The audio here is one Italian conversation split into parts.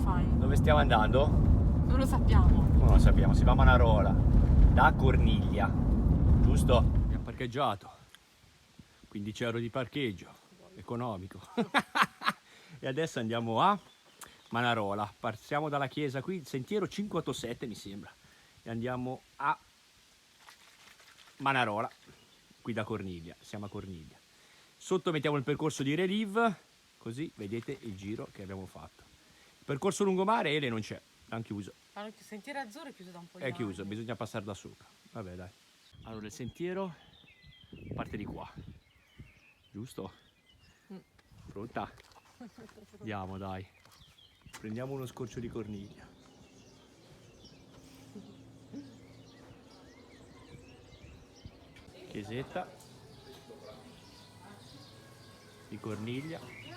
fai? Dove stiamo andando? Non lo sappiamo. Non lo sappiamo, si va a Manarola, da Corniglia, giusto? Abbiamo parcheggiato, 15 euro di parcheggio, economico. E adesso andiamo a Manarola, partiamo dalla chiesa qui, il sentiero 587 mi sembra, e andiamo a Manarola, qui da Corniglia, siamo a Corniglia. Sotto mettiamo il percorso di Relive, così vedete il giro che abbiamo fatto. Il percorso lungomare Ele non c'è, l'hanno chiuso. Il sentiero azzurro è chiuso da un po' di È anni. chiuso, bisogna passare da sopra. Vabbè, dai. Allora il sentiero parte di qua, giusto? Pronta? Andiamo, dai. Prendiamo uno scorcio di Corniglia. Chiesetta di Corniglia. Il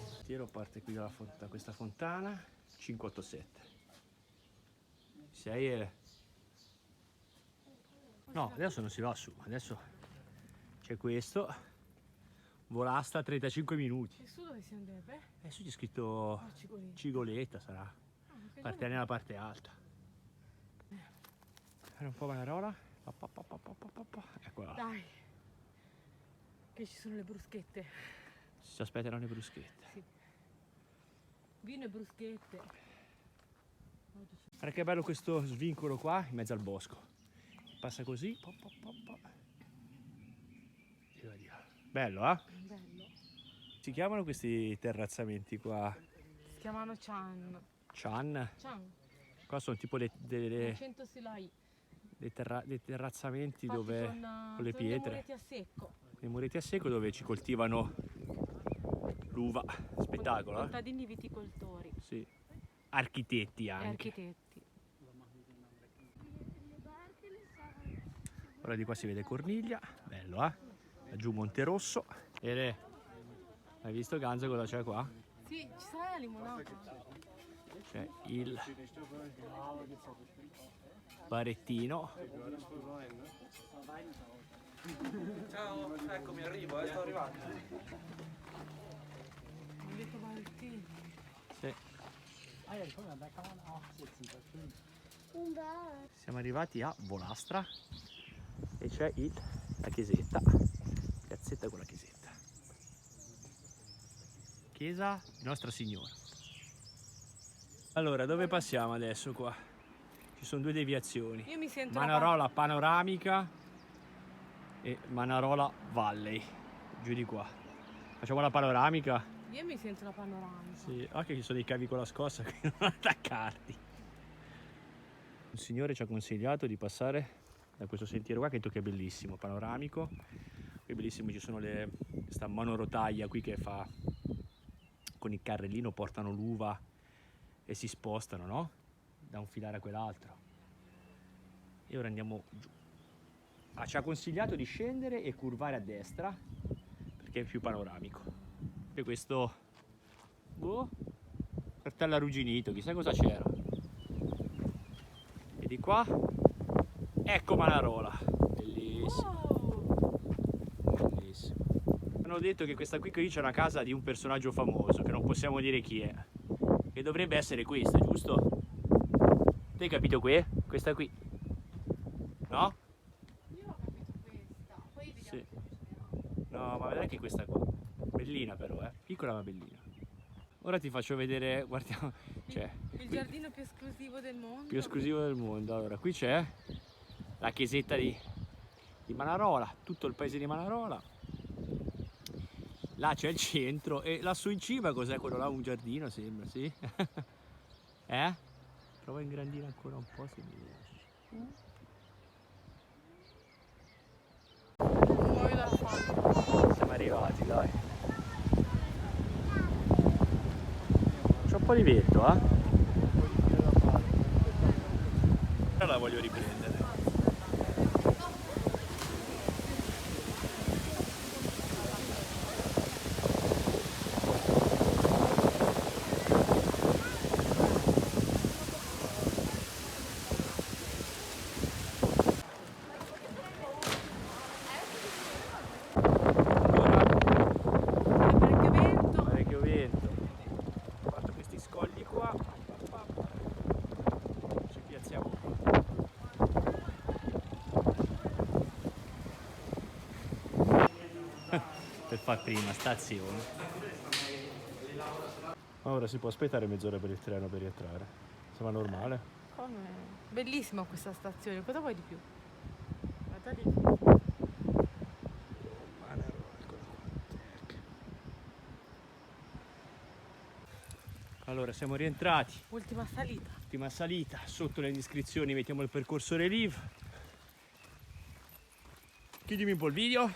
sentiero parte qui da questa fontana, 587. Sei e... No, adesso non si va su, adesso c'è questo, volasta 35 minuti. E su dove si andrebbe? E su c'è scritto Cigoletta. Cigoletta, sarà. Parte nella parte alta. Era un po' Manarola. Eccola là. Dai, che ci sono le bruschette. Si aspettano le bruschette. Sì. Vino e bruschette. Guarda che bello questo svincolo qua in mezzo al bosco. Passa così. E va via. Bello, eh? Bello. Si chiamano questi terrazzamenti qua? Si chiamano Chan. Chan? Chan. Qua sono tipo dei 100 silai. terrazzamenti Fatti dove con le sono pietre. dei mureti a secco. I mureti a secco dove ci coltivano l'uva. Spettacolo, eh? Contadini viticoltori. Sì. Architetti E anche. architetti. Ora di qua si vede Corniglia, bello, eh? Laggiù Monterosso. E hai visto Ganza cosa c'è qua? Sì, ci sarà la limonata. C'è il barettino. Ciao, eccomi, arrivo, sto arrivando. Ho detto Valentino. Sì. Siamo arrivati a Volastra e c'è la chiesetta, piazzetta con la chiesetta. Chiesa di Nostra Signora. Allora, dove passiamo adesso qua? Ci sono due deviazioni. Io mi sento Manarola panoramica e Manarola Valley, giù di qua. Facciamo la panoramica? Io mi sento la panoramica. Sì, anche ci sono dei cavi con la scossa, quindi non attaccarti. Un signore ci ha consigliato di passare da questo sentiero qua, che è bellissimo, panoramico. Qui è bellissimo, ci sono questa monorotaia qui che fa con il carrellino, portano l'uva e si spostano, no? Da un filare a quell'altro. E ora andiamo giù. Ci ha consigliato di scendere e curvare a destra perché è più panoramico. E questo cartello arrugginito, chissà cosa c'era. E di qua ecco Manarola, bellissimo. Wow. Bellissimo. Hanno detto che questa qui c'è una casa di un personaggio famoso che non possiamo dire chi è, che dovrebbe essere questa, giusto? Tu hai capito qui? Questa qui, no? Io ho capito questa. Poi vediamo Sì. che ce n'era. No, ma vedrai che questa qua, bellina però, piccola ma bellina. Ora ti faccio vedere, guardiamo, cioè, Il giardino più esclusivo del mondo. più esclusivo del mondo. Allora, qui c'è la chiesetta di Manarola, tutto il paese di Manarola. Là c'è il centro e lassù in cima cos'è quello là? Un giardino sembra, sì? Prova a ingrandire ancora un po' se mi riesci. Muoio dalla fame. Siamo arrivati, dai. C'è un po' di vento, eh? Ora la voglio riprendere. per far prima stazione. Ora si può aspettare mezz'ora per il treno per rientrare. Sembra normale. Come? Bellissima questa stazione, cosa vuoi di più? Guarda lì. Allora siamo rientrati, Ultima salita. ultima salita, sotto le descrizioni mettiamo il percorso relief. Chiudimi un po' il video.